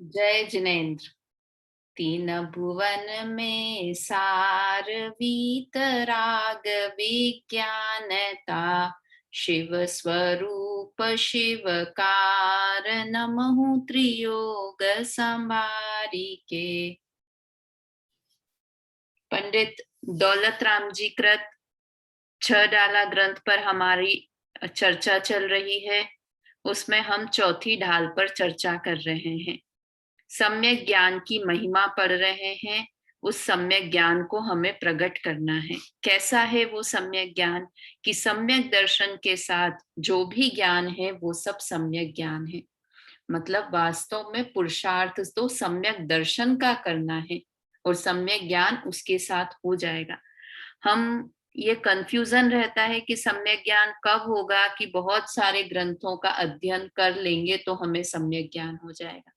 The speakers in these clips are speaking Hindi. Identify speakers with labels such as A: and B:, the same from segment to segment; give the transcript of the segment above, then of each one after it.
A: जय जिनेन्द्र। तीन भुवन में सार वीतराग विज्ञानता, शिव स्वरूप शिवकार नमहु त्रियोग संभारिके। पंडित दौलत राम जी कृत 6 डाला ग्रंथ पर हमारी चर्चा चल रही है। उसमें हम चौथी ढाल पर चर्चा कर रहे हैं। सम्यक ज्ञान की महिमा पढ़ रहे हैं। उस सम्यक ज्ञान को हमें प्रकट करना है। कैसा है वो सम्यक ज्ञान? कि सम्यक दर्शन के साथ जो भी ज्ञान है वो सब सम्यक ज्ञान है। मतलब वास्तव में पुरुषार्थ तो सम्यक दर्शन का करना है और सम्यक ज्ञान उसके साथ हो जाएगा। हम ये कंफ्यूजन रहता है कि सम्यक ज्ञान कब होगा, कि बहुत सारे ग्रंथों का अध्ययन कर लेंगे तो हमें सम्यक ज्ञान हो जाएगा।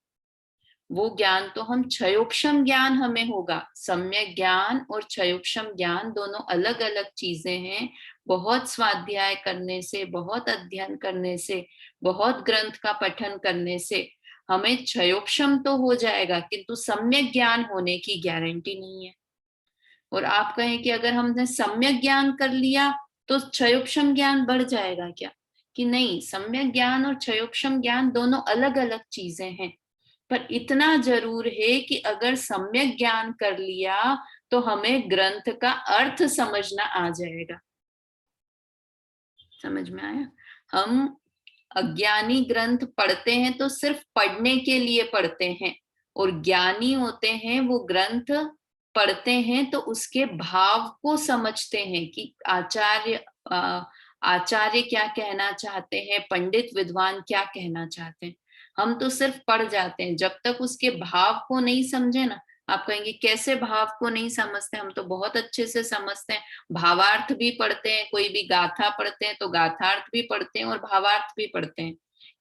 A: वो ज्ञान तो हम क्षयोक्षम ज्ञान हमें होगा। सम्यक ज्ञान और क्षयोक्षम ज्ञान दोनों अलग अलग चीजें हैं। बहुत स्वाध्याय करने से, बहुत अध्ययन करने से, बहुत ग्रंथ का पठन करने से हमें क्षयोक्षम तो हो जाएगा, किंतु सम्यक ज्ञान होने की गारंटी नहीं है। और आप कहें कि अगर हमने सम्यक ज्ञान कर लिया तो क्षयोक्षम ज्ञान बढ़ जाएगा क्या? कि नहीं, सम्यक ज्ञान और क्षयोक्षम ज्ञान दोनों अलग अलग चीजें हैं। पर इतना जरूर है कि अगर सम्यक ज्ञान कर लिया तो हमें ग्रंथ का अर्थ समझना आ जाएगा। समझ में आया? हम अज्ञानी ग्रंथ पढ़ते हैं तो सिर्फ पढ़ने के लिए पढ़ते हैं, और ज्ञानी होते हैं वो ग्रंथ पढ़ते हैं तो उसके भाव को समझते हैं कि आचार्य क्या कहना चाहते हैं, पंडित विद्वान क्या कहना चाहते हैं। हम तो सिर्फ पढ़ जाते हैं, जब तक उसके भाव को नहीं समझे ना। आप कहेंगे कैसे भाव को नहीं समझते? हम तो बहुत अच्छे से समझते हैं। भावार्थ भी पढ़ते हैं, कोई भी गाथा पढ़ते हैं तो गाथार्थ भी पढ़ते हैं और भावार्थ भी पढ़ते हैं,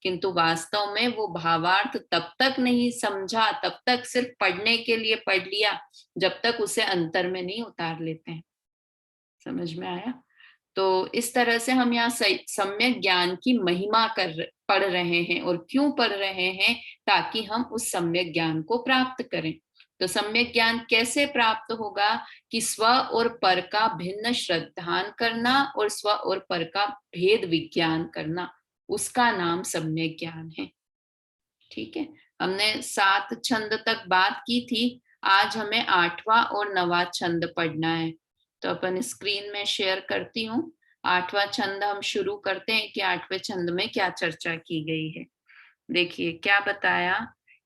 A: किंतु वास्तव में वो भावार्थ तब तक नहीं समझा, तब तक सिर्फ पढ़ने के लिए पढ़ लिया, जब तक उसे अंतर में नहीं उतार लेते हैं। समझ में आया? तो इस तरह से हम यहाँ सम्यक ज्ञान की महिमा पढ़ रहे हैं। और क्यों पढ़ रहे हैं? ताकि हम उस सम्यक ज्ञान को प्राप्त करें। तो सम्यक ज्ञान कैसे प्राप्त होगा? कि स्व और पर का भिन्न श्रद्धान करना और स्व और पर का भेद विज्ञान करना, उसका नाम सम्यक ज्ञान है। ठीक है, हमने 7 छंद तक बात की थी। आज हमें 8वां और 9वां छंद पढ़ना है। तो अपन स्क्रीन में शेयर करती हूँ। 8वां छंद हम शुरू करते हैं कि 8वें छंद में क्या चर्चा की गई है। देखिए क्या बताया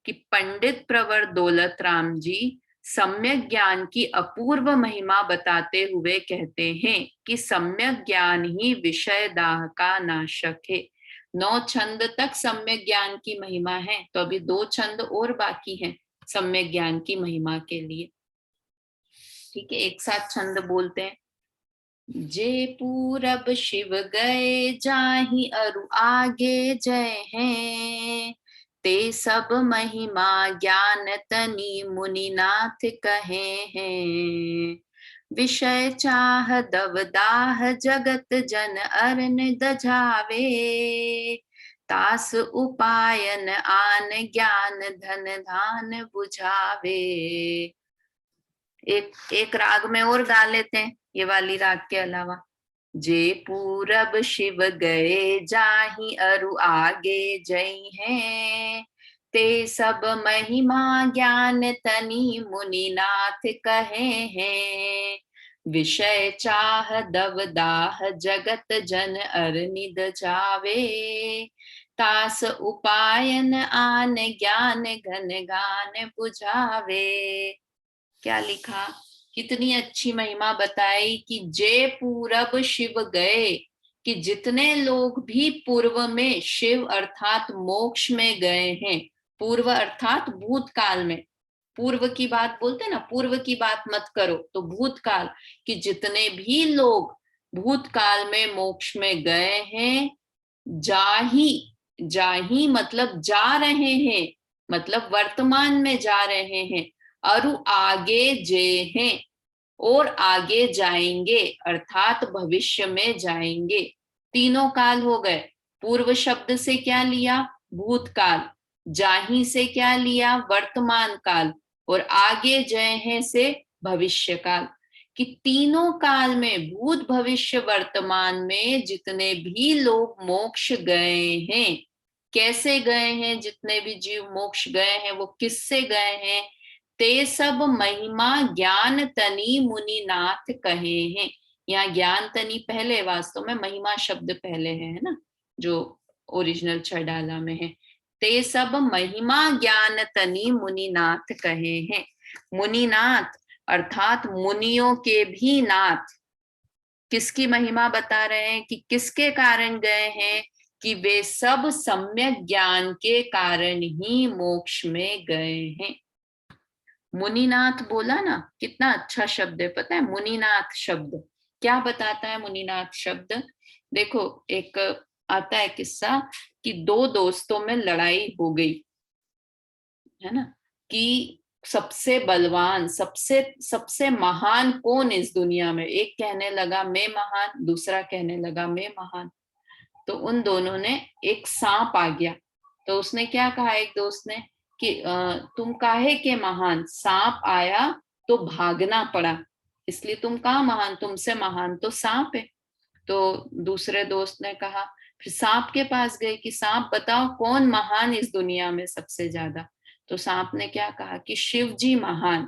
A: कि पंडित प्रवर दौलत राम जी सम्यक ज्ञान की अपूर्व महिमा बताते हुए कहते हैं कि सम्यक ज्ञान ही विषय दाह का नाशक है। 9 छंद तक सम्यक ज्ञान की महिमा है, तो अभी 2 छंद और बाकी हैं सम्यक ज्ञान की महिमा के लिए। ठीक है, एक साथ छंद बोलते हैं। जे पूरब शिव गए जाहि अरु आगे जय हैं, ते सब महिमा ज्ञान तनि मुनिनाथ कहे हैं। विषय चाह दवदाह जगत जन अरन दझावे, तास उपायन आन ज्ञान धन धान बुझावे। एक राग में और गा लेते हैं, ये वाली राग के अलावा। जे पूरब शिव गए जाहि अरु आगे जई हैं, ते सब महिमा ज्ञान तनि मुनिनाथ कहे हैं। विषय चाह दवदाह जगत जन अरनिद जावे, तास उपायन आन ज्ञान घन गान बुझावे। क्या लिखा? कितनी अच्छी महिमा बताई कि जे पूरब शिव गए, कि जितने लोग भी पूर्व में शिव अर्थात मोक्ष में गए हैं। पूर्व अर्थात भूतकाल में, पूर्व की बात बोलते ना, पूर्व की बात मत करो, तो भूतकाल, कि जितने भी लोग भूतकाल में मोक्ष में गए हैं, जाही, जाही मतलब जा रहे हैं, मतलब वर्तमान में जा रहे हैं। अरु आगे जे हैं, और आगे जाएंगे अर्थात भविष्य में जाएंगे। तीनों काल हो गए। पूर्व शब्द से क्या लिया? भूतकाल। जाही से क्या लिया, वर्तमान काल, और आगे जय हैं से भविष्य काल, कि तीनों काल में, भूत भविष्य वर्तमान में जितने भी लोग मोक्ष गए हैं, कैसे गए हैं, जितने भी जीव मोक्ष गए हैं वो किससे गए हैं, ते सब महिमा ज्ञान तनी मुनिनाथ कहे हैं। यहाँ ज्ञान तनी पहले, वास्तव में महिमा शब्द पहले है ना, जो ओरिजिनल छड़ाला में है। ते सब महिमा ज्ञान तनी मुनिनाथ कहे हैं। मुनिनाथ अर्थात मुनियों के भी नाथ, किसकी महिमा बता रहे हैं, कि किसके कारण गए हैं, कि वे सब सम्यक ज्ञान के कारण ही मोक्ष में गए हैं। मुनिनाथ बोला ना, कितना अच्छा शब्द है, पता है मुनिनाथ शब्द क्या बताता है। मुनिनाथ शब्द देखो, एक आता है किस्सा कि दो दोस्तों में लड़ाई हो गई है ना, कि सबसे बलवान, सबसे सबसे महान कौन इस दुनिया में, एक कहने लगा मैं महान, दूसरा कहने लगा मैं महान। तो उन दोनों ने, एक सांप आ गया, तो उसने क्या कहा एक दोस्त ने कि तुम काहे के महान, सांप आया तो भागना पड़ा, इसलिए तुम कहाँ महान, तुमसे महान तो सांप है। तो दूसरे दोस्त ने कहा, फिर सांप के पास गए कि सांप बताओ कौन महान इस दुनिया में सबसे ज्यादा। तो सांप ने क्या कहा कि शिव जी महान।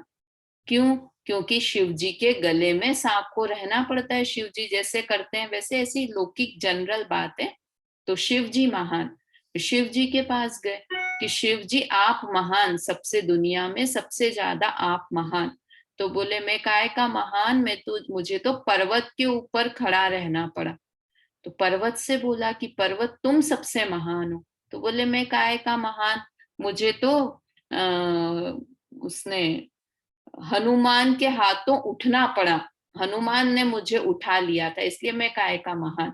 A: क्यों, क्योंकि शिव जी के गले में सांप को रहना पड़ता है, शिव जी जैसे करते हैं वैसे, ऐसी लौकिक जनरल बात है। तो शिव जी महान, शिव जी के पास गए कि शिव जी आप महान, सबसे दुनिया में सबसे ज्यादा आप महान। तो बोले मैं काय का महान, मैं तो, मुझे तो पर्वत के ऊपर खड़ा रहना पड़ा। तो पर्वत से बोला कि पर्वत तुम सबसे महान हो। तो बोले मैं काय का महान, मुझे तो उसने हनुमान के हाथों उठना पड़ा, हनुमान ने मुझे उठा लिया था, इसलिए मैं काय का महान।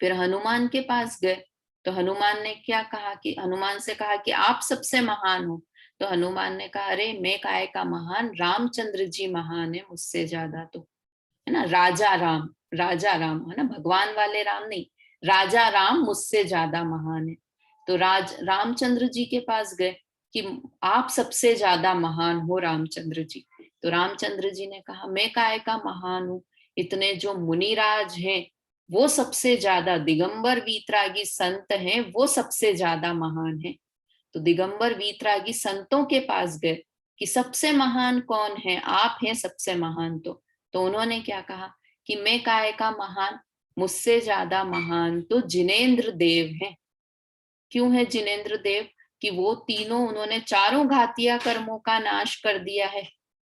A: फिर हनुमान के पास गए, तो हनुमान ने क्या कहा कि, हनुमान से कहा कि आप सबसे महान हो। तो हनुमान ने कहा अरे मैं काय का महान, रामचंद्र जी महान है मुझसे ज्यादा, तो है ना, राजा राम, राजा राम है ना, भगवान वाले राम नहीं, राजा राम मुझसे ज्यादा महान है। तो रामचंद्र जी के पास गए कि आप सबसे ज्यादा महान हो रामचंद्र जी। तो रामचंद्र जी ने कहा मैं काय का महान हूं, इतने जो मुनिराज हैं वो सबसे ज्यादा, दिगंबर वीतरागी संत हैं वो सबसे ज्यादा महान है। तो दिगंबर वीतरागी संतों के पास गए कि सबसे महान कौन है, आप हैं सबसे महान। तो उन्होंने क्या कहा कि मैं काय का महान, मुझसे ज्यादा महान तो जिनेंद्र देव हैं। क्यों है जिनेंद्र देव, कि वो तीनों, उन्होंने चारों घातिया कर्मों का नाश कर दिया है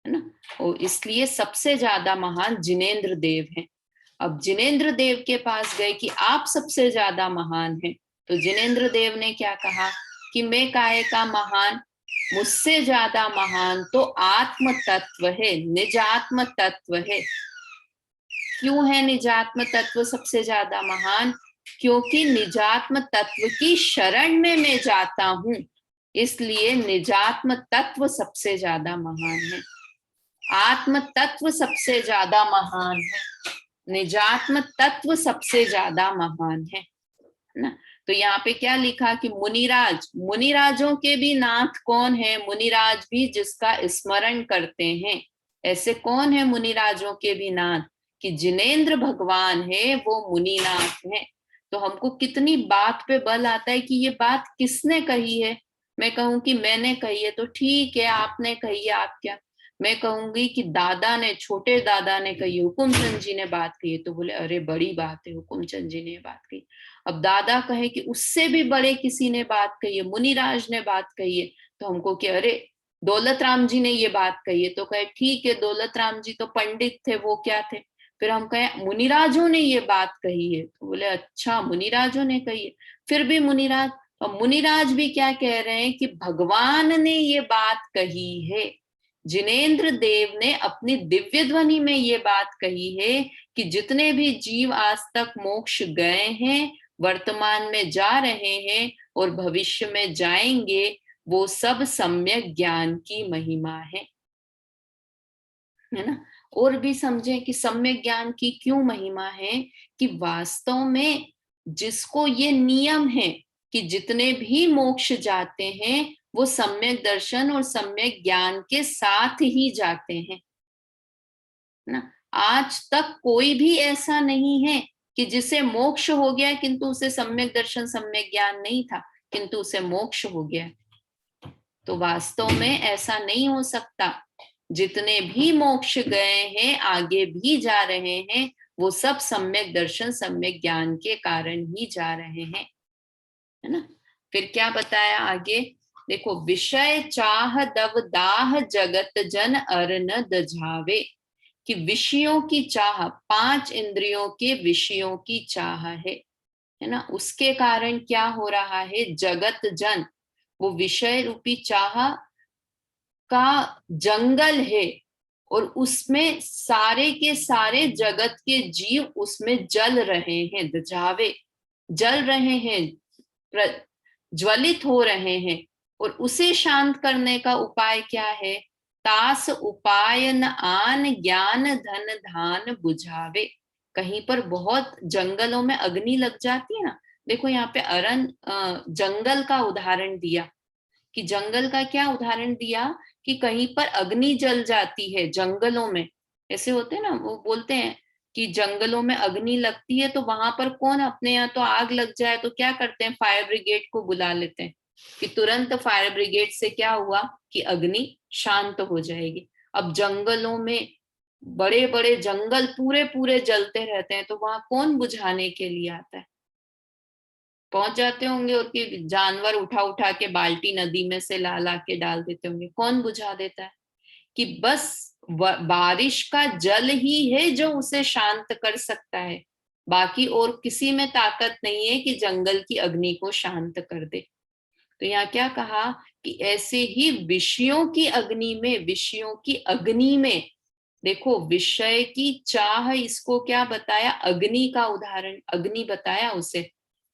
A: ना, और इसलिए सबसे ज्यादा महान जिनेंद्र देव हैं। अब जिनेंद्र देव के पास गए कि आप सबसे ज्यादा महान हैं। तो जिनेंद्र देव ने क्या कहा कि मैं काय का महान, मुझसे ज्यादा महान तो आत्म तत्व है, निजात्म तत्व है। क्यों है निजात्म तत्व सबसे ज्यादा महान, क्योंकि निजात्म तत्व की शरण में मैं जाता हूं, इसलिए निजात्म तत्व सबसे ज्यादा महान है। आत्म तत्व सबसे ज्यादा महान है, निजात्म तत्व सबसे ज्यादा महान है ना। तो यहाँ पे क्या लिखा कि मुनिराज, मुनिराजों के भी नाथ कौन है, मुनिराज भी जिसका स्मरण करते हैं। ऐसे कौन है मुनिराजों के भी नाथ, कि जिनेंद्र भगवान है वो मुनिनाथ है। तो हमको कितनी बात पे बल आता है कि ये बात किसने कही है। मैं कहूं कि मैंने कही है तो ठीक है, आपने कही है, आप क्या। मैं कहूंगी कि दादा ने, छोटे दादा ने कही, हुकुमचंद जी ने बात कही है, तो बोले अरे बड़ी बात है, हुकुमचंद जी ने बात कही। अब दादा कहे कि उससे भी बड़े किसी ने बात कही है, मुनिराज ने बात कही है, तो हमको कि अरे दौलत राम जी ने ये बात कही है, तो कहे ठीक है, दौलत राम जी तो पंडित थे, वो क्या थे। फिर हम कहे मुनिराजों ने ये बात कही है, तो बोले अच्छा मुनिराजों ने कही है। फिर भी मुनिराज, और मुनिराज भी क्या कह रहे हैं कि भगवान ने ये बात कही है। जिनेंद्र देव ने अपनी दिव्य ध्वनि में ये बात कही है कि जितने भी जीव आज तक मोक्ष गए हैं, वर्तमान में जा रहे हैं और भविष्य में जाएंगे, वो सब सम्यक ज्ञान की महिमा है ना। और भी समझे कि सम्यक ज्ञान की क्यों महिमा है, कि वास्तव में जिसको ये नियम है कि जितने भी मोक्ष जाते हैं वो सम्यक दर्शन और सम्यक ज्ञान के साथ ही जाते हैं, ना। आज तक कोई भी ऐसा नहीं है कि जिसे मोक्ष हो गया किंतु उसे सम्यक दर्शन सम्यक ज्ञान नहीं था, किंतु उसे मोक्ष हो गया। तो वास्तव में ऐसा नहीं हो सकता। जितने भी मोक्ष गए हैं, आगे भी जा रहे हैं, वो सब सम्यक दर्शन सम्यक ज्ञान के कारण ही जा रहे हैं, है ना। फिर क्या बताया आगे, देखो, विषय चाह दव दाह जगत जन अर न दझावे, कि विषयों की चाह, पांच इंद्रियों के विषयों की चाह है ना, उसके कारण क्या हो रहा है, जगत जन, वो विषय रूपी चाह का जंगल है, और उसमें सारे के सारे जगत के जीव उसमें जल रहे हैं, दझावे, जल रहे हैं, ज्वलित हो रहे हैं। और उसे शांत करने का उपाय क्या है, तास उपाय न आन ज्ञान धन धान बुझावे। कहीं पर बहुत जंगलों में अग्नि लग जाती है ना, देखो यहाँ पे अरण जंगल का उदाहरण दिया, कि जंगल का क्या उदाहरण दिया, कि कहीं पर अग्नि जल जाती है जंगलों में, ऐसे होते हैं ना, वो बोलते हैं कि जंगलों में अग्नि लगती है, तो वहां पर कौन, अपने यहाँ तो आग लग जाए तो क्या करते हैं, फायर ब्रिगेड को बुला लेते हैं, कि तुरंत फायर ब्रिगेड से क्या हुआ कि अग्नि शांत हो जाएगी। अब जंगलों में बड़े बड़े जंगल पूरे पूरे जलते रहते हैं, तो वहां कौन बुझाने के लिए आता है, पहुंच जाते होंगे, और कि जानवर उठा उठा के बाल्टी नदी में से ला ला के डाल देते होंगे, कौन बुझा देता है, कि बस बारिश का जल ही है जो उसे शांत कर सकता है, बाकी और किसी में ताकत नहीं है कि जंगल की अग्नि को शांत कर दे। तो यहाँ क्या कहा कि ऐसे ही विषयों की अग्नि में, विषयों की अग्नि में, देखो विषय की चाह, इसको क्या बताया, अग्नि का उदाहरण, अग्नि बताया उसे,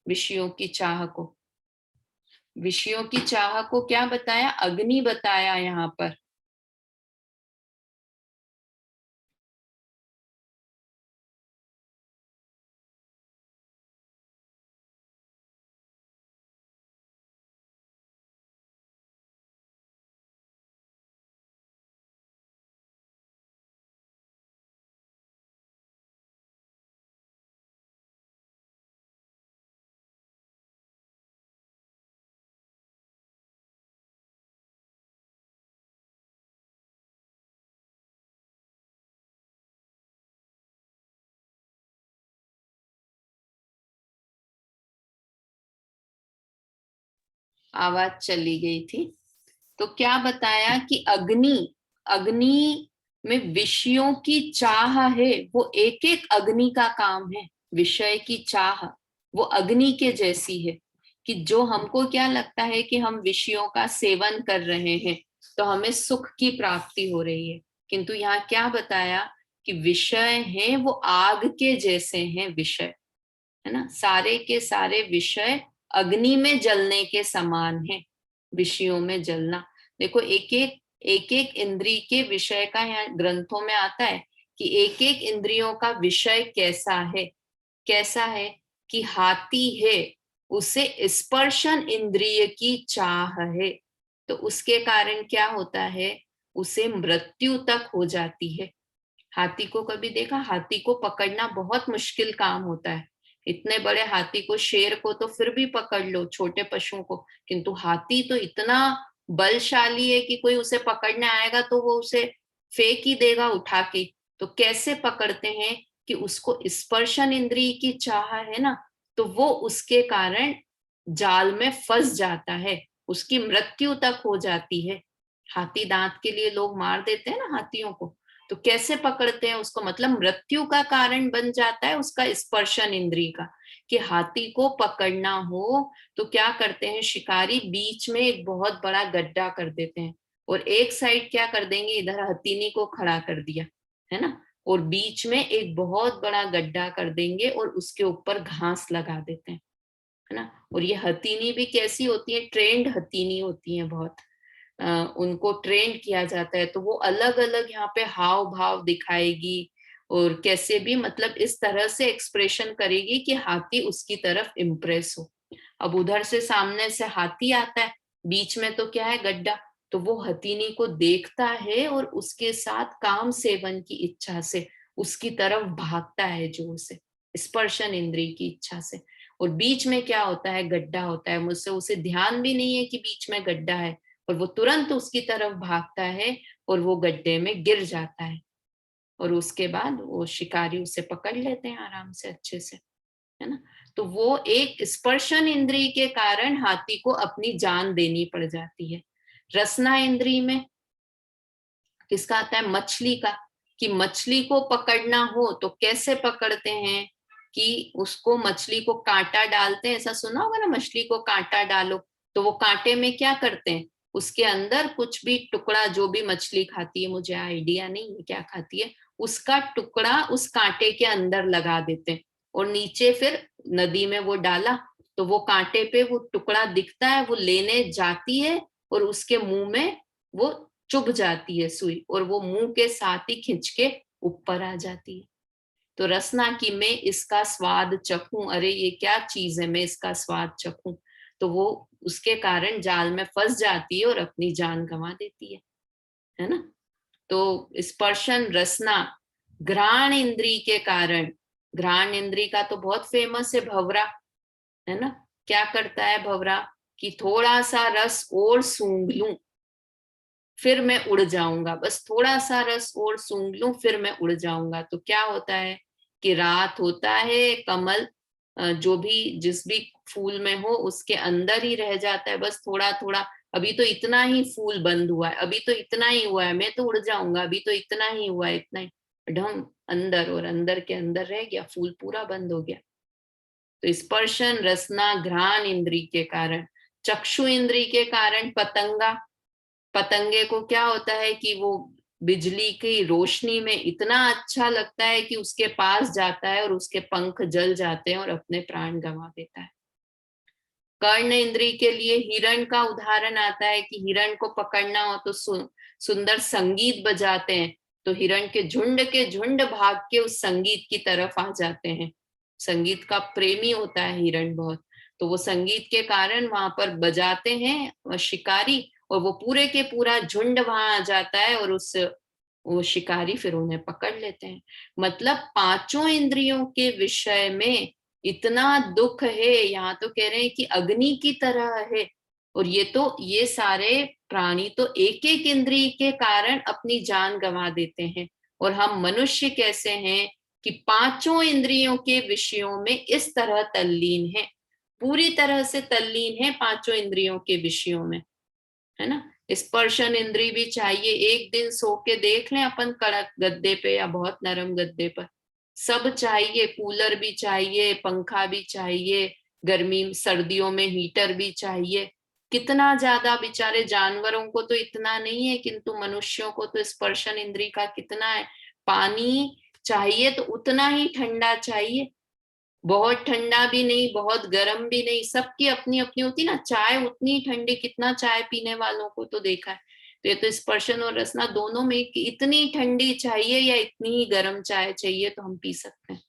A: विषयों की चाह को, विषयों की चाह को क्या बताया, अग्नि बताया यहाँ पर। आवाज चली गई थी। तो क्या बताया कि अग्नि, अग्नि में विषयों की चाह है, वो एक एक अग्नि का काम है, विषय की चाह वो अग्नि के जैसी है, कि जो हमको क्या लगता है कि हम विषयों का सेवन कर रहे हैं तो हमें सुख की प्राप्ति हो रही है, किंतु यहाँ क्या बताया कि विषय हैं वो आग के जैसे हैं, विषय, है ना, सारे के सारे विषय अग्नि में जलने के समान है, विषयों में जलना। देखो एक एक इंद्रिय के विषय का यहाँ ग्रंथों में आता है कि एक एक इंद्रियों का विषय कैसा है, कैसा है, कि हाथी है, उसे स्पर्शन इंद्रिय की चाह है, तो उसके कारण क्या होता है, उसे मृत्यु तक हो जाती है। हाथी को कभी देखा, हाथी को पकड़ना बहुत मुश्किल काम होता है, इतने बड़े हाथी को, शेर को तो फिर भी पकड़ लो, छोटे पशुओं को, किंतु हाथी तो इतना बलशाली है कि कोई उसे पकड़ने आएगा तो वो उसे फेंक ही देगा उठा के। तो कैसे पकड़ते हैं, कि उसको स्पर्शन इंद्रिय की चाह है ना, तो वो उसके कारण जाल में फंस जाता है, उसकी मृत्यु तक हो जाती है। हाथी दांत के लिए लोग मार देते हैं ना हाथियों को, तो कैसे पकड़ते हैं उसको, मतलब मृत्यु का कारण बन जाता है उसका स्पर्शन इंद्रिय का, कि हाथी को पकड़ना हो तो क्या करते हैं शिकारी, बीच में एक बहुत बड़ा गड्ढा कर देते हैं, और एक साइड क्या कर देंगे, इधर हथीनी को खड़ा कर दिया, है ना, और बीच में एक बहुत बड़ा गड्ढा कर देंगे और उसके ऊपर घास लगा देते हैं, है ना। और ये हथीनी भी कैसी होती है, ट्रेंड हथीनी होती है बहुत, उनको ट्रेन किया जाता है, तो वो अलग अलग यहाँ पे हाव भाव दिखाएगी, और कैसे भी मतलब इस तरह से एक्सप्रेशन करेगी कि हाथी उसकी तरफ इम्प्रेस हो, अब उधर से सामने से हाथी आता है, बीच में तो क्या है, गड्ढा। तो वो हथीनी को देखता है और उसके साथ काम सेवन की इच्छा से उसकी तरफ भागता है, जोर से, स्पर्शन इंद्रिय की इच्छा से। और बीच में क्या होता है, गड्ढा होता है, मुझसे उसे ध्यान भी नहीं है कि बीच में गड्ढा है, और वो तुरंत उसकी तरफ भागता है और वो गड्ढे में गिर जाता है। और उसके बाद वो शिकारी उसे पकड़ लेते हैं आराम से, अच्छे से, है ना। तो वो एक स्पर्शन इंद्रिय के कारण हाथी को अपनी जान देनी पड़ जाती है। रसना इंद्रिय में किसका आता है, मछली का, कि मछली को पकड़ना हो तो कैसे पकड़ते हैं, कि उसको, मछली को कांटा डालते हैं, ऐसा सुना होगा ना, मछली को कांटा डालो, तो वो कांटे में क्या करते हैं, उसके अंदर कुछ भी टुकड़ा, जो भी मछली खाती है, मुझे आइडिया नहीं है क्या खाती है, उसका टुकड़ा उस कांटे के अंदर लगा देते हैं, और नीचे फिर नदी में वो डाला, तो वो कांटे पे वो टुकड़ा दिखता है, वो लेने जाती है और उसके मुंह में वो चुभ जाती है सुई, और वो मुंह के साथ ही खींच के ऊपर आ जाती है। तो रसना की मैं इसका स्वाद चखूं, अरे ये क्या चीज है, मैं इसका स्वाद चखूं, तो वो उसके कारण जाल में फंस जाती है और अपनी जान गंवा देती है ना। तो स्पर्शन रसना घ्राण इंद्री के कारण, घ्राण इंद्री का तो बहुत फेमस है भंवरा, है ना। क्या करता है भंवरा, कि थोड़ा सा रस और सूंघ लूं फिर मैं उड़ जाऊंगा, बस थोड़ा सा रस और सूंघ लूं फिर मैं उड़ जाऊंगा। तो क्या होता है कि रात होता है, कमल जो भी, जिस भी फूल में हो उसके अंदर ही रह जाता है, बस थोड़ा थोड़ा, अभी तो इतना ही फूल बंद हुआ है, अभी तो इतना ही हुआ है, मैं तो उड़ जाऊंगा, अभी तो इतना ही हुआ है, इतना ही, ढम अंदर, और अंदर के अंदर रह गया, फूल पूरा बंद हो गया। तो स्पर्शन रसना घ्राण इंद्री के कारण, चक्षु इंद्री के कारण पतंगा, पतंगे को क्या होता है कि वो बिजली की रोशनी में इतना अच्छा लगता है कि उसके पास जाता है और उसके पंख जल जाते हैं और अपने प्राण गंवा देता है। कर्ण इंद्री के लिए हिरण का उदाहरण आता है कि हिरण को पकड़ना हो तो सुंदर संगीत बजाते हैं, तो हिरण के झुंड भाग के उस संगीत की तरफ आ जाते हैं। संगीत का प्रेमी होता है हिरण बहुत, तो वो संगीत के कारण वहां पर बजाते हैं शिकारी, और वो पूरे के पूरा झुंड वहां आ जाता है, और उस वो शिकारी फिर उन्हें पकड़ लेते हैं। मतलब पांचों इंद्रियों के विषय में इतना दुख है, यहाँ तो कह रहे हैं कि अग्नि की तरह है। और ये तो, ये सारे प्राणी तो एक एक इंद्रिय के कारण अपनी जान गंवा देते हैं, और हम मनुष्य कैसे हैं कि पांचों इंद्रियों के विषयों में इस तरह तल्लीन है, पूरी तरह से तल्लीन है पांचों इंद्रियों के विषयों में, है ना। स्पर्शन इंद्री भी चाहिए, एक दिन सो के देख लें अपन कड़क गद्दे पे या बहुत नरम गद्दे पर, सब चाहिए, कूलर भी चाहिए, पंखा भी चाहिए, गर्मी सर्दियों में हीटर भी चाहिए। कितना ज्यादा, बेचारे जानवरों को तो इतना नहीं है, किंतु मनुष्यों को तो स्पर्शन इंद्री का कितना है। पानी चाहिए तो उतना ही ठंडा चाहिए, बहुत ठंडा भी नहीं, बहुत गर्म भी नहीं, सबकी अपनी अपनी होती ना, चाय उतनी ठंडी, कितना चाय पीने वालों को तो देखा है। तो ये तो स्पर्शन और रसना दोनों में इतनी ठंडी चाहिए या इतनी ही गर्म चाय चाहिए तो हम पी सकते हैं।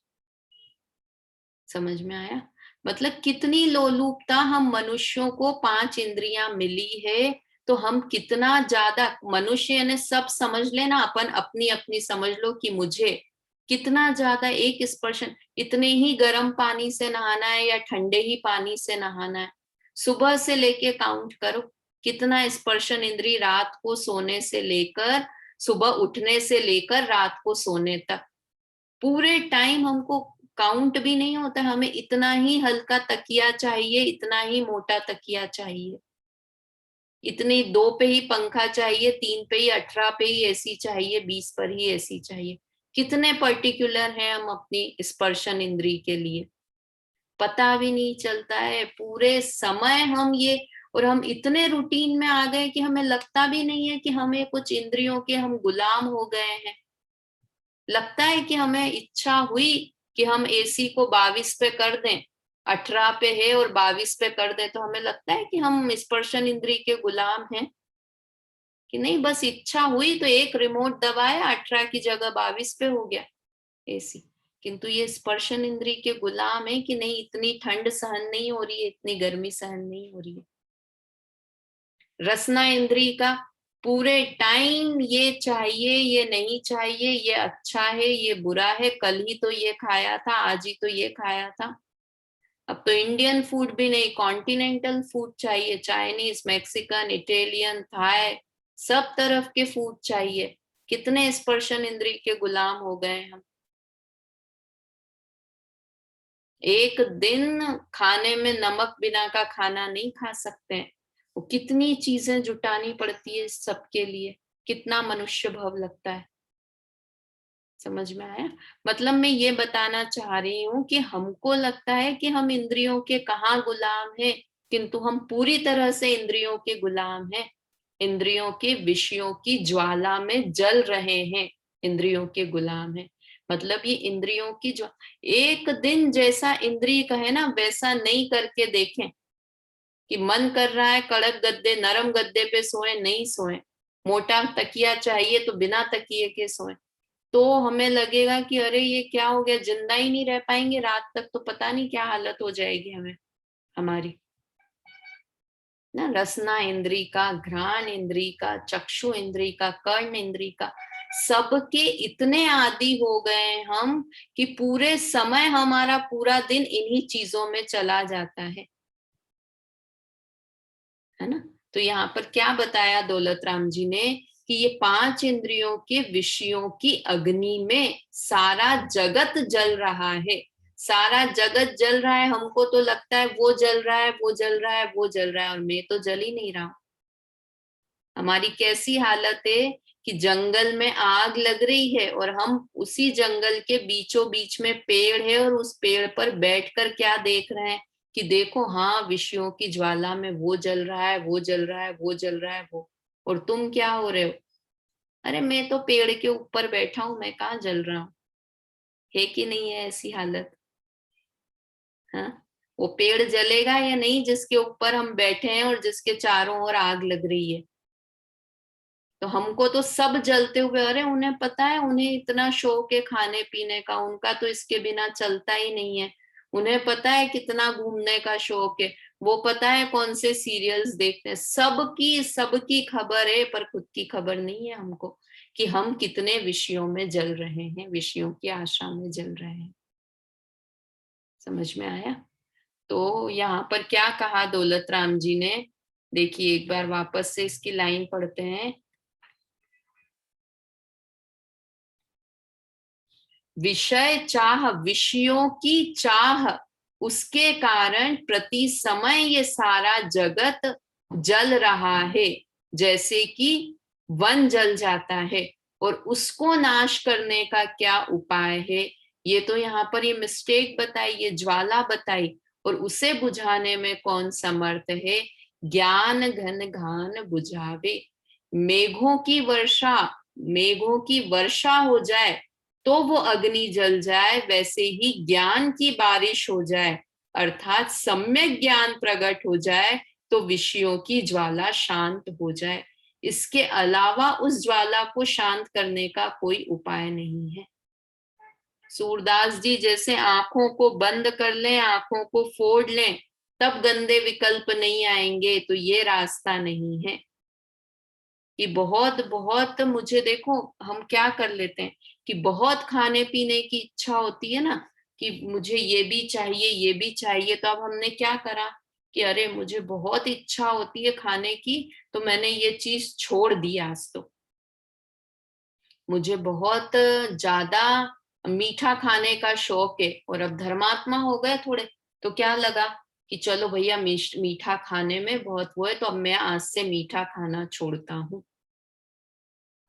A: समझ में आया, मतलब कितनी लोलुपता हम मनुष्यों को, पांच इंद्रियां मिली है तो हम कितना ज्यादा मनुष्य ने, सब समझ लेना, अपन अपनी अपनी समझ लो कि मुझे कितना ज्यादा एक स्पर्शन, इतने ही गर्म पानी से नहाना है या ठंडे ही पानी से नहाना है, सुबह से लेके काउंट करो कितना स्पर्शन इंद्री, रात को सोने से लेकर, सुबह उठने से लेकर रात को सोने तक, पूरे टाइम हमको काउंट भी नहीं होता, हमें इतना ही हल्का तकिया चाहिए, इतना ही मोटा तकिया चाहिए, इतनी, दो पे ही पंखा चाहिए, तीन पे ही, 18 पे ही एसी चाहिए, 20 पर ही एसी चाहिए। कितने पर्टिकुलर हैं हम अपनी स्पर्शन इंद्री के लिए, पता भी नहीं चलता है, पूरे समय हम ये, और हम इतने रूटीन में आ गए कि हमें लगता भी नहीं है कि हमें कुछ इंद्रियों के हम गुलाम हो गए हैं। लगता है कि हमें इच्छा हुई कि हम एसी को 22 पे कर दें, 18 पे है और 22 पे कर दें, तो हमें लगता है कि हम स्पर्शन इंद्री के गुलाम हैं कि नहीं, बस इच्छा हुई तो एक रिमोट दबाया, 18 की जगह 22 पे हो गया एसी। किंतु ये स्पर्शन इंद्री के गुलाम है कि नहीं, इतनी ठंड सहन नहीं हो रही है, इतनी गर्मी सहन नहीं हो रही है। रसना इंद्री का पूरे टाइम ये चाहिए, ये नहीं चाहिए, ये अच्छा है, ये बुरा है, कल ही तो ये खाया था, आज ही तो ये खाया था। अब तो इंडियन फूड भी नहीं, कॉन्टिनेंटल फूड चाहिए, चाइनीज, मैक्सिकन, इटालियन, थाई, सब तरफ के फूड चाहिए। कितने स्पर्शन इंद्री के गुलाम हो गए हम। एक दिन खाने में नमक बिना का खाना नहीं खा सकते हैं। वो कितनी चीजें जुटानी पड़ती है सबके लिए, कितना मनुष्य भाव लगता है। समझ में आया? मतलब मैं ये बताना चाह रही हूँ कि हमको लगता है कि हम इंद्रियों के कहाँ गुलाम हैं, किंतु हम पूरी तरह से इंद्रियों के गुलाम हैं। इंद्रियों के विषयों की ज्वाला में जल रहे हैं, इंद्रियों के गुलाम हैं। मतलब ये इंद्रियों की जो एक दिन जैसा इंद्रिय कहे ना वैसा नहीं करके देखें, कि मन कर रहा है कड़क गद्दे, नरम गद्दे पे सोए, नहीं सोए, मोटा तकिया चाहिए तो बिना तकिए के सोए, तो हमें लगेगा कि अरे ये क्या हो गया, जिंदा ही नहीं रह पाएंगे रात तक, तो पता नहीं क्या हालत हो जाएगी हमें हमारी ना। रसना इंद्री का, घ्राण इंद्री का, चक्षु इंद्री का, कर्ण इंद्री का, सबके इतने आदी हो गए हम कि पूरे समय हमारा पूरा दिन इन्हीं चीजों में चला जाता है ना। तो यहाँ पर क्या बताया दौलत राम जी ने कि ये 5 इंद्रियों के विषयों की अग्नि में सारा जगत जल रहा है। सारा जगत जल रहा है, हमको तो लगता है वो जल रहा है, वो जल रहा है, वो जल रहा है, और मैं तो जल ही नहीं रहा हूं। हमारी कैसी हालत है कि जंगल में आग लग रही है और हम उसी जंगल के बीचों बीच में पेड़ है और उस पेड़ पर बैठकर क्या देख रहे हैं कि देखो हाँ विषयों की ज्वाला में वो जल रहा है, वो जल रहा है, वो जल रहा है, वो, और तुम क्या हो रहे हो? अरे मैं तो पेड़ के ऊपर बैठा हूं, मैं कहाँ जल रहा हूँ। है कि नहीं है ऐसी हालत? हाँ, वो पेड़ जलेगा या नहीं जिसके ऊपर हम बैठे हैं और जिसके चारों ओर आग लग रही है? तो हमको तो सब जलते हुए, अरे उन्हें पता है, उन्हें इतना शौक है खाने पीने का, उनका तो इसके बिना चलता ही नहीं है। उन्हें पता है कितना घूमने का शौक है, वो पता है कौन से सीरियल्स देखते हैं, सबकी सबकी खबर है, पर खुद की खबर नहीं है हमको कि हम कितने विषयों में जल रहे हैं, विषयों की आशा में जल रहे हैं। समझ में आया? तो यहाँ पर क्या कहा दौलत राम जी ने, देखिए एक बार वापस से इसकी लाइन पढ़ते हैं। विषय चाह, विषयों की चाह, उसके कारण प्रति समय ये सारा जगत जल रहा है। जैसे कि वन जल जाता है, और उसको नाश करने का क्या उपाय है, ये तो यहाँ पर ये मिस्टेक बताई, ये ज्वाला बताई, और उसे बुझाने में कौन समर्थ है? ज्ञान घन घान बुझावे। मेघों की वर्षा, मेघों की वर्षा हो जाए तो वो अग्नि जल जाए, वैसे ही ज्ञान की बारिश हो जाए, अर्थात सम्यक ज्ञान प्रकट हो जाए, तो विषयों की ज्वाला शांत हो जाए। इसके अलावा उस ज्वाला को शांत करने का कोई उपाय नहीं है। सूरदास जी जैसे आंखों को बंद कर लें, आंखों को फोड़ लें, तब गंदे विकल्प नहीं आएंगे, तो ये रास्ता नहीं है। कि बहुत बहुत मुझे देखो, हम क्या कर लेते हैं कि बहुत खाने पीने की इच्छा होती है ना, कि मुझे ये भी चाहिए, ये भी चाहिए, तो अब हमने क्या करा कि अरे मुझे बहुत इच्छा होती है खाने की, तो मैंने ये चीज छोड़ दी आज। तो मुझे बहुत ज्यादा मीठा खाने का शौक है और अब धर्मात्मा हो गए थोड़े, तो क्या लगा कि चलो भैया मीठा खाने में बहुत वो है, तो अब मैं आज से मीठा खाना छोड़ता हूँ।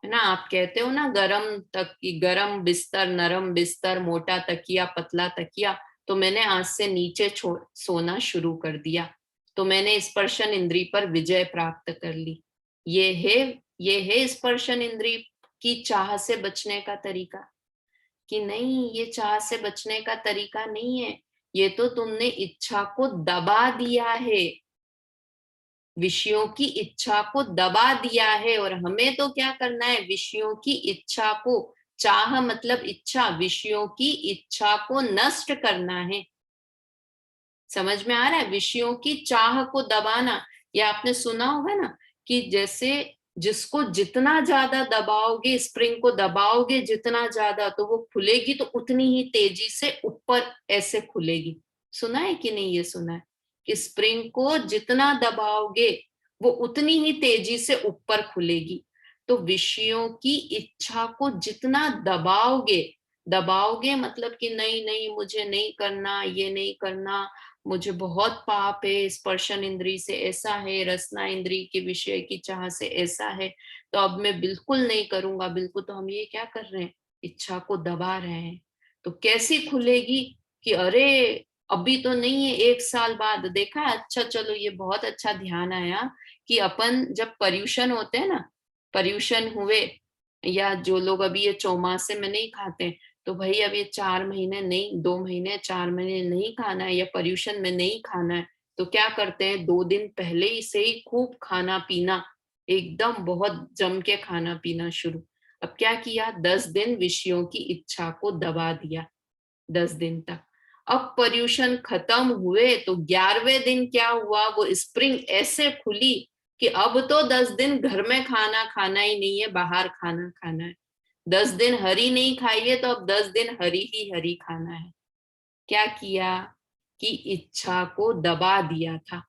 A: है ना, आप कहते हो ना, गरम बिस्तर, नरम बिस्तर, मोटा तकिया, पतला तकिया, तो मैंने आज से नीचे छोड़ सोना शुरू कर दिया, तो मैंने स्पर्शन इंद्री पर विजय प्राप्त कर ली। ये है, ये है स्पर्शन इंद्री की चाह से बचने का तरीका। कि नहीं, ये चाह से बचने का तरीका नहीं है, ये तो तुमने इच्छा को दबा दिया है, विषयों की इच्छा को दबा दिया है। और हमें तो क्या करना है, विषयों की इच्छा को चाह मतलब इच्छा, विषयों की इच्छा को नष्ट करना है। समझ में आ रहा है? विषयों की चाह को दबाना। या आपने सुना होगा ना कि जैसे जिसको जितना ज्यादा दबाओगे, स्प्रिंग को दबाओगे जितना ज्यादा, तो वो खुलेगी तो उतनी ही तेजी से ऊपर ऐसे खुलेगी। सुना है कि नहीं? ये सुना है कि स्प्रिंग को जितना दबाओगे वो उतनी ही तेजी से ऊपर खुलेगी। तो विषयों की इच्छा को जितना दबाओगे, दबाओगे मतलब कि नहीं नहीं मुझे नहीं करना, ये नहीं करना, मुझे बहुत पाप है, स्पर्शन इंद्री से ऐसा है, रसना इंद्री के विषय की चाह से ऐसा है, तो अब मैं बिल्कुल नहीं करूंगा, बिल्कुल। तो हम ये क्या कर रहे हैं? इच्छा को दबा रहे हैं। तो कैसी खुलेगी कि अरे अभी तो नहीं है, 1 साल बाद देखा है। अच्छा चलो, ये बहुत अच्छा ध्यान आया कि अपन जब पर्यूषण होते हैं ना, पर्यूषण हुए, या जो लोग अभी ये चौमासे में नहीं खाते, तो भाई अब ये 4 महीने नहीं, 2 महीने 4 महीने नहीं खाना है, या पर्यूषण में नहीं खाना है, तो क्या करते हैं? 2 दिन पहले ही से ही खूब खाना पीना, एकदम बहुत जम के खाना पीना शुरू। अब क्या किया? 10 दिन विषयों की इच्छा को दबा दिया, 10 दिन तक। अब पर्यूषण खत्म हुए तो 11वें दिन क्या हुआ? वो स्प्रिंग ऐसे खुली कि अब तो 10 दिन घर में खाना खाना ही नहीं है, बाहर खाना खाना है। 10 दिन हरी नहीं खाई है, तो अब 10 दिन हरी ही हरी खाना है। क्या किया? कि इच्छा को दबा दिया था,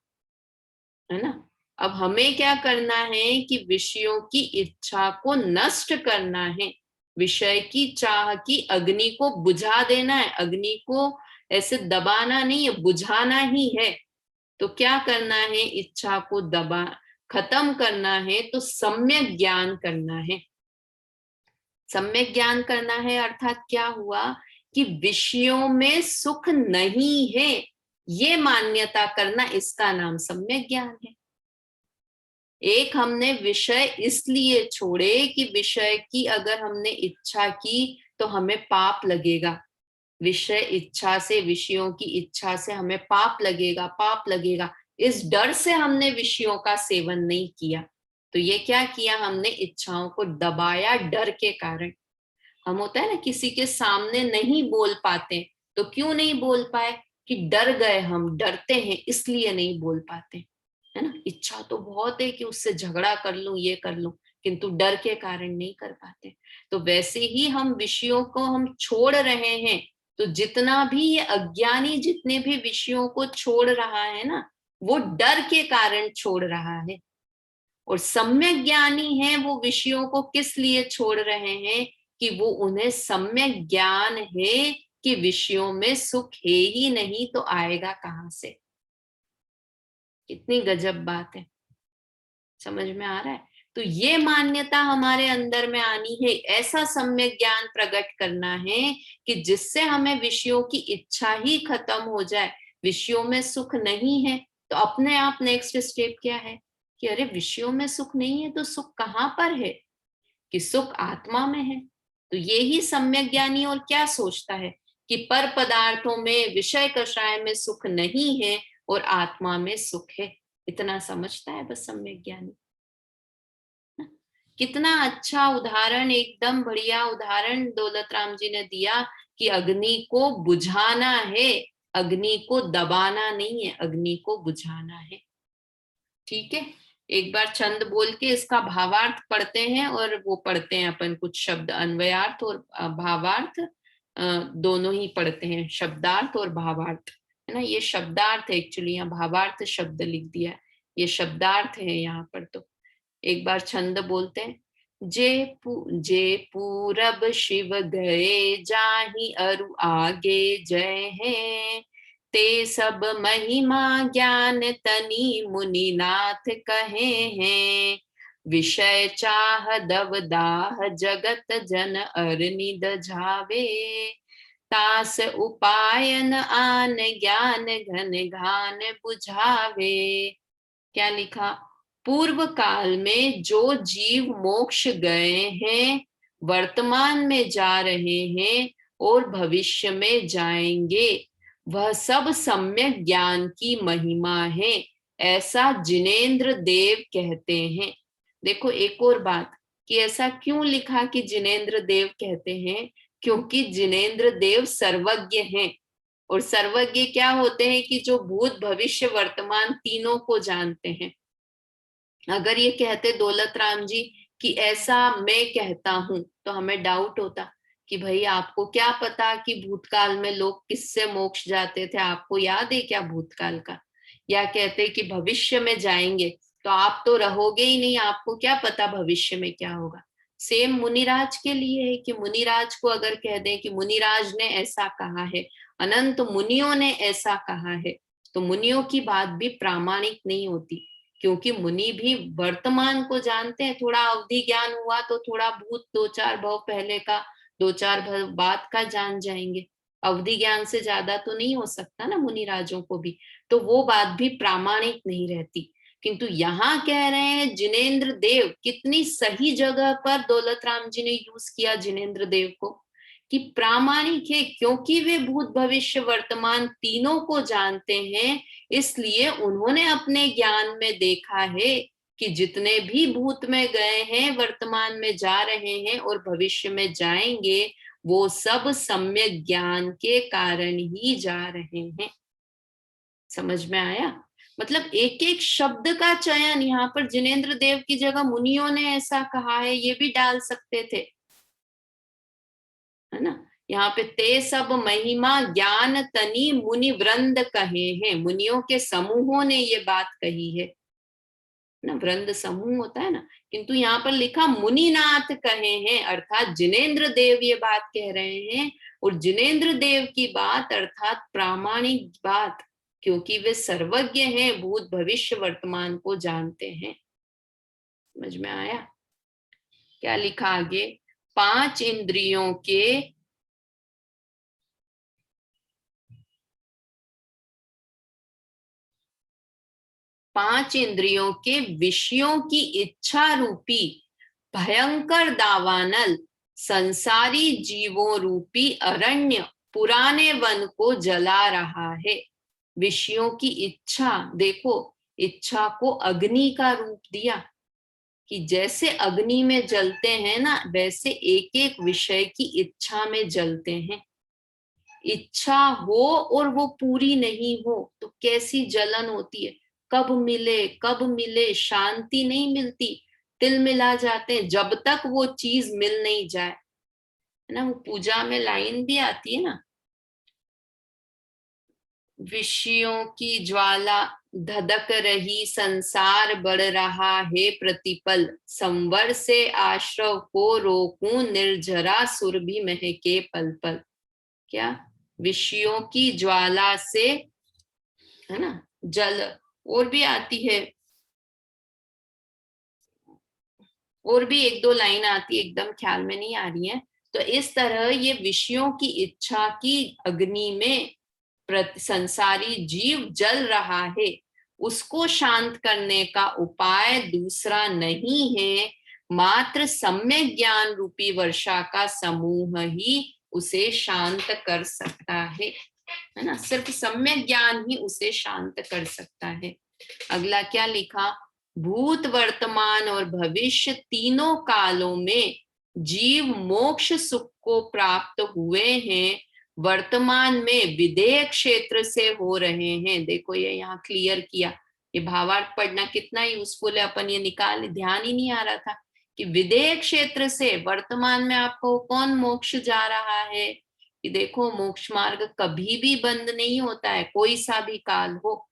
A: है ना? अब हमें क्या करना है कि विषयों की इच्छा को नष्ट करना है। विषय की चाह की अग्नि को बुझा देना है। अग्नि को ऐसे दबाना नहीं है, बुझाना ही है। तो क्या करना है? इच्छा को दबा खत्म करना है, तो सम्यक ज्ञान करना है। सम्यक ज्ञान करना है अर्थात क्या हुआ? कि विषयों में सुख नहीं है, ये मान्यता करना, इसका नाम सम्यक ज्ञान है। एक हमने विषय इसलिए छोड़े कि विषय की अगर हमने इच्छा की तो हमें पाप लगेगा। विषय इच्छा से, विषयों की इच्छा से हमें पाप लगेगा, पाप लगेगा। इस डर से हमने विषयों का सेवन नहीं किया। तो ये क्या किया? हमने इच्छाओं को दबाया डर के कारण। हम होता है ना, किसी के सामने नहीं बोल पाते, तो क्यों नहीं बोल पाए? कि डर गए, हम डरते हैं इसलिए नहीं बोल पाते, है ना? इच्छा तो बहुत है कि उससे झगड़ा कर लूं, ये कर लूं, किंतु डर के कारण नहीं कर पाते। तो वैसे ही हम विषयों को हम छोड़ रहे हैं। तो जितना भी ये अज्ञानी जितने भी विषयों को छोड़ रहा है ना, वो डर के कारण छोड़ रहा है। और सम्यक ज्ञानी है, वो विषयों को किस लिए छोड़ रहे हैं? कि वो उन्हें सम्यक ज्ञान है कि विषयों में सुख है ही नहीं, तो आएगा कहां से? कितनी गजब बात है। समझ में आ रहा है? तो ये मान्यता हमारे अंदर में आनी है। ऐसा सम्यक ज्ञान प्रकट करना है कि जिससे हमें विषयों की इच्छा ही खत्म हो जाए। विषयों में सुख नहीं है, तो अपने आप नेक्स्ट स्टेप क्या है? कि अरे विषयों में सुख नहीं है तो सुख कहाँ पर है? कि सुख आत्मा में है। तो ये ही सम्यक ज्ञानी और क्या सोचता है? कि पर पदार्थों में, विषय कषाय में सुख नहीं है और आत्मा में सुख है। इतना समझता है बस सम्यक ज्ञानी। कितना अच्छा उदाहरण, एकदम बढ़िया उदाहरण दौलत राम जी ने दिया कि अग्नि को बुझाना है, अग्नि को दबाना नहीं है, अग्नि को बुझाना है। ठीक है, एक बार छंद बोल के इसका भावार्थ पढ़ते हैं, और वो पढ़ते हैं अपन कुछ शब्द, अन्वयार्थ और भावार्थ दोनों ही पढ़ते हैं, शब्दार्थ और भावार्थ, है ना? ये शब्दार्थ है एक्चुअली, यहाँ भावार्थ शब्द लिख दिया, ये शब्दार्थ है यहाँ पर। तो एक बार छंद बोलते हैं। जे पूरब शिव गए, जाहि अरु आगे जय है, ते सब महिमा ज्ञान तनी मुनिनाथ कहे हैं, विषय चाह दव दाह जगत जन अरनिद झावे, तास उपायन आन ज्ञान घन घान बुझावे। क्या लिखा? पूर्व काल में जो जीव मोक्ष गए हैं, वर्तमान में जा रहे हैं और भविष्य में जाएंगे, वह सब सम्यक ज्ञान की महिमा है, ऐसा जिनेन्द्र देव कहते हैं। देखो एक और बात, कि ऐसा क्यों लिखा कि जिनेंद्र देव कहते हैं, क्योंकि जिनेंद्र देव सर्वज्ञ हैं। और सर्वज्ञ क्या होते हैं कि जो भूत भविष्य वर्तमान तीनों को जानते हैं। अगर ये कहते दौलत राम जी कि ऐसा मैं कहता हूं, तो हमें डाउट होता कि भाई आपको क्या पता कि भूतकाल में लोग किससे मोक्ष जाते थे, आपको याद है क्या भूतकाल का? या कहते कि भविष्य में जाएंगे, तो आप तो रहोगे ही नहीं, आपको क्या पता भविष्य में क्या होगा। सेम मुनिराज के लिए है कि मुनिराज को अगर कह दें कि मुनिराज ने ऐसा कहा है, अनंत मुनियों ने ऐसा कहा है, तो मुनियों की बात भी प्रामाणिक नहीं होती, क्योंकि मुनि भी वर्तमान को जानते हैं। थोड़ा अवधि ज्ञान हुआ तो थोड़ा भूत 2-4 भव पहले का, 2-4 भव बाद का जान जाएंगे। अवधि ज्ञान से ज्यादा तो नहीं हो सकता ना मुनि राजों को भी, तो वो बात भी प्रामाणिक नहीं रहती। किंतु यहाँ कह रहे हैं जिनेंद्र देव, कितनी सही जगह पर दौलत राम जी ने यूज किया जिनेंद्र देव को, कि प्रामाणिक है, क्योंकि वे भूत भविष्य वर्तमान तीनों को जानते हैं, इसलिए उन्होंने अपने ज्ञान में देखा है कि जितने भी भूत में गए हैं, वर्तमान में जा रहे हैं और भविष्य में जाएंगे, वो सब सम्यक ज्ञान के कारण ही जा रहे हैं। समझ में आया? मतलब एक एक शब्द का चयन, यहाँ पर जिनेंद्र देव की जगह मुनियों ने ऐसा कहा है, ये भी डाल सकते थे, है ना। यहाँ पे ते सब महिमा ज्ञान तनी मुनि वृंद कहे हैं, मुनियों के समूहों ने ये बात कही है ना, वृंद समूह होता है ना, किंतु यहाँ पर लिखा मुनिनाथ कहे हैं, अर्थात जिनेंद्र देव ये बात कह रहे हैं। और जिनेंद्र देव की बात अर्थात प्रामाणिक बात, क्योंकि वे सर्वज्ञ हैं, भूत भविष्य वर्तमान को जानते हैं। समझ में आया? क्या लिखा आगे? 5 इंद्रियों के विषयों की इच्छा रूपी भयंकर दावानल संसारी जीवों रूपी अरण्य पुराने वन को जला रहा है। विषयों की इच्छा, देखो इच्छा को अग्नि का रूप दिया कि जैसे अग्नि में जलते हैं ना, वैसे एक एक विषय की इच्छा में जलते हैं। इच्छा हो और वो पूरी नहीं हो तो कैसी जलन होती है, कब मिले शांति नहीं मिलती, तिल मिला जाते हैं जब तक वो चीज मिल नहीं जाए, है ना। वो पूजा में लाइन भी आती है ना, विषयों की ज्वाला धधक रही संसार बढ़ रहा है प्रतिपल, संवर से आश्रव को रोकूं निर्झरा सुर भी महके पल पल। क्या? विषयों की ज्वाला से, है ना, जल, और भी आती है, और भी 1-2 लाइन आती है, एकदम ख्याल में नहीं आ रही है। तो इस तरह ये विषयों की इच्छा की अग्नि में संसारी जीव जल रहा है, उसको शांत करने का उपाय दूसरा नहीं है, मात्र सम्यक ज्ञान रूपी वर्षा का समूह ही उसे शांत कर सकता है ना। सिर्फ सम्यक ज्ञान ही उसे शांत कर सकता है। अगला क्या लिखा? भूत वर्तमान और भविष्य तीनों कालों में जीव मोक्ष सुख को प्राप्त हुए हैं, वर्तमान में विदेह क्षेत्र से हो रहे हैं। देखो ये यहाँ क्लियर किया, ये भावार्थ पढ़ना कितना यूजफुल है, अपन ये निकाल, ध्यान ही नहीं आ रहा था कि विदेह क्षेत्र से वर्तमान में आपको कौन मोक्ष जा रहा है। कि देखो मोक्ष मार्ग कभी भी बंद नहीं होता है, कोई सा भी काल हो,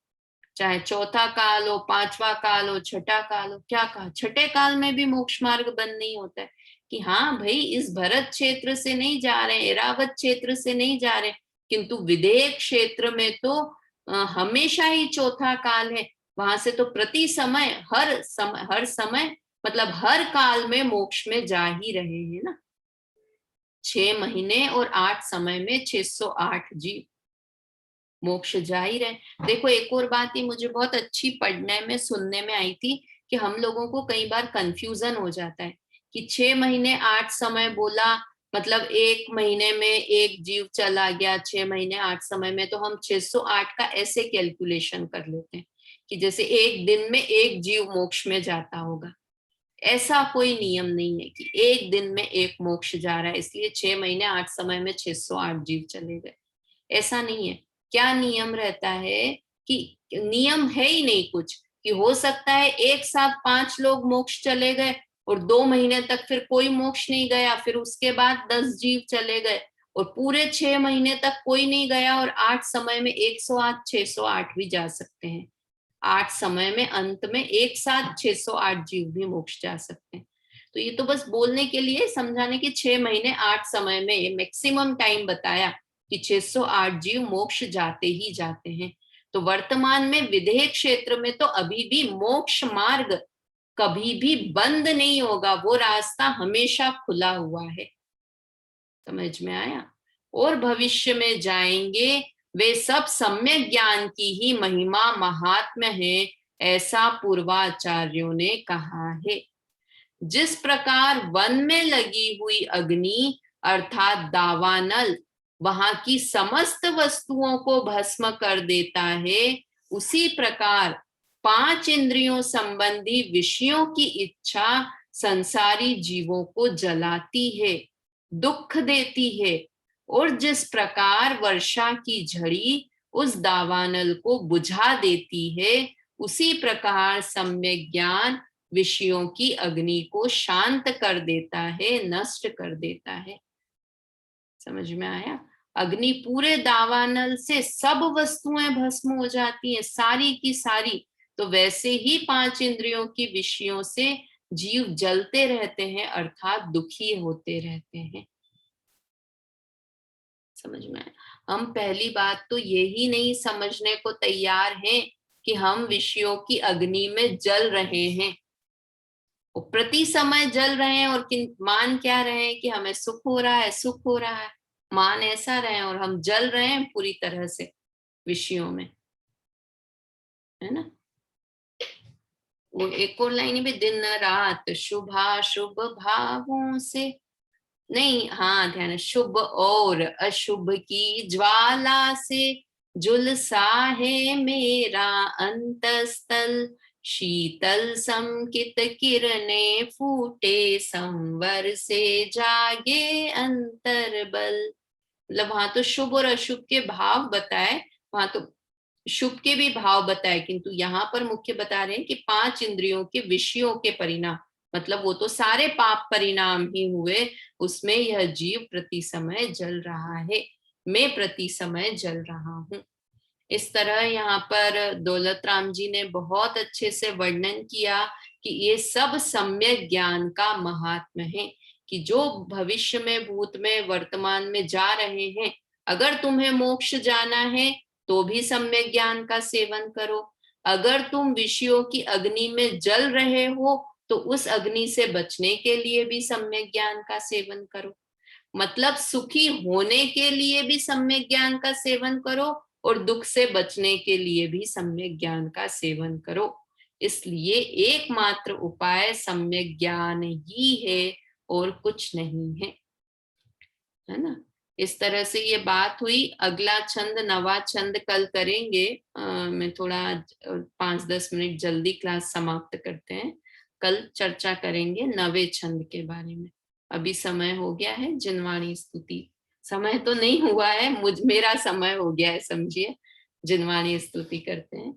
A: चाहे चौथा काल हो, 5वां काल हो, छठा काल हो। क्या कहा? छठे काल में भी मोक्ष मार्ग बंद नहीं होता है कि हाँ भाई इस भरत क्षेत्र से नहीं जा रहे, एरावत क्षेत्र से नहीं जा रहे, किंतु विदेह क्षेत्र में तो हमेशा ही चौथा काल है, वहां से तो प्रति समय हर समय मतलब हर काल में मोक्ष में जा ही रहे हैं ना। 6 महीने और 8 समय में 608 जीव मोक्ष जा ही रहे। देखो एक और बात ही मुझे बहुत अच्छी पढ़ने में सुनने में आई थी कि हम लोगों को कई बार कंफ्यूजन हो जाता है कि 6 महीने 8 समय बोला, मतलब 1 महीने में एक जीव चला गया, 6 महीने 8 समय में, तो हम 608 का ऐसे कैलकुलेशन कर लेते हैं कि जैसे एक दिन में एक जीव मोक्ष में जाता होगा। ऐसा कोई नियम नहीं है कि एक दिन में एक मोक्ष जा रहा है इसलिए 6 महीने 8 समय में 608 जीव चले गए, ऐसा नहीं है। क्या नियम रहता है कि नियम है ही नहीं कुछ, कि हो सकता है एक साथ 5 लोग मोक्ष चले गए और 2 महीने तक फिर कोई मोक्ष नहीं गया, फिर उसके बाद 10 जीव चले गए और पूरे 6 महीने तक कोई नहीं गया और 8 समय में 108 608 भी जा सकते हैं। 8 समय में अंत में एक साथ 608 जीव भी मोक्ष जा सकते हैं। तो ये तो बस बोलने के लिए समझाने की 6 महीने 8 समय में मैक्सिमम टाइम बताया कि 608 जीव मोक्ष जाते ही जाते हैं। तो वर्तमान में विदेह क्षेत्र में तो अभी भी मोक्ष मार्ग कभी भी बंद नहीं होगा, वो रास्ता हमेशा खुला हुआ है। समझ में आया? और भविष्य में जाएंगे वे सब सम्यक ज्ञान की ही महिमा महात्म्य है, ऐसा पूर्वाचार्यों ने कहा है। जिस प्रकार वन में लगी हुई अग्नि अर्थात दावानल वहां की समस्त वस्तुओं को भस्म कर देता है, उसी प्रकार 5 इंद्रियों संबंधी विषयों की इच्छा संसारी जीवों को जलाती है, दुख देती है। और जिस प्रकार वर्षा की झड़ी उस दावानल को बुझा देती है, उसी प्रकार सम्यक ज्ञान विषयों की अग्नि को शांत कर देता है, नष्ट कर देता है। समझ में आया? अग्नि पूरे दावानल से सब वस्तुएं भस्म हो जाती हैं, सारी की सारी। तो वैसे ही 5 इंद्रियों की विषयों से जीव जलते रहते हैं अर्थात दुखी होते रहते हैं। समझ में आया? हम पहली बात तो यही नहीं समझने को तैयार हैं कि हम विषयों की अग्नि में जल रहे हैं, प्रति समय जल रहे हैं और मान क्या रहे हैं कि हमें सुख हो रहा है, सुख हो रहा है, मान ऐसा रहे और हम जल रहे हैं पूरी तरह से विषयों में, है ना? वो एक और लाइन भी, दिन रात शुभाशुभ भावों से नहीं, हाँ ध्यान, शुभ और अशुभ की ज्वाला से झुलसा है मेरा अंतस्थल, शीतल समकित किरणे फूटे संवर से जागे अंतर्बल। मतलब वहां तो शुभ और अशुभ के भाव बताए, वहां तो शुभ के भी भाव बताए, किंतु यहाँ पर मुख्य बता रहे हैं कि 5 इंद्रियों के विषयों के परिणाम, मतलब वो तो सारे पाप परिणाम ही हुए, उसमें यह जीव प्रति समय जल रहा है, मैं प्रति समय जल रहा हूँ। इस तरह यहाँ पर दौलत राम जी ने बहुत अच्छे से वर्णन किया कि ये सब सम्यक ज्ञान का महात्म्य है, कि जो भविष्य में, भूत में, वर्तमान में जा रहे हैं, अगर तुम्हें मोक्ष जाना है तो भी सम्यक ज्ञान का सेवन करो, अगर तुम विषयों की अग्नि में जल रहे हो तो उस अग्नि से बचने के लिए भी सम्यक ज्ञान का सेवन करो। मतलब सुखी होने के लिए भी सम्यक ज्ञान का सेवन करो और दुख से बचने के लिए भी सम्यक ज्ञान का सेवन करो। इसलिए एकमात्र उपाय सम्यक ज्ञान ही है और कुछ नहीं है ना? इस तरह से ये बात हुई। अगला छंद, नवा छंद कल करेंगे। मैं थोड़ा 5-10 मिनट जल्दी क्लास समाप्त करते हैं, कल चर्चा करेंगे नवे छंद के बारे में। अभी समय हो गया है जिनवाणी स्तुति, समय तो नहीं हुआ है, मेरा समय हो गया है, समझिए। जिनवाणी स्तुति करते हैं।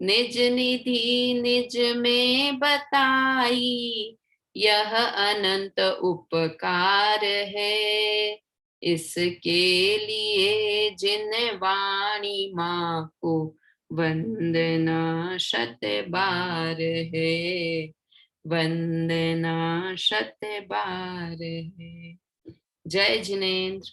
A: निज निधि निज में बताई, यह अनंत उपकार है, इसके लिए जिन वाणी माँ को वंदना शत बार है, वंदना शत बार है। जय जिनेन्द्र।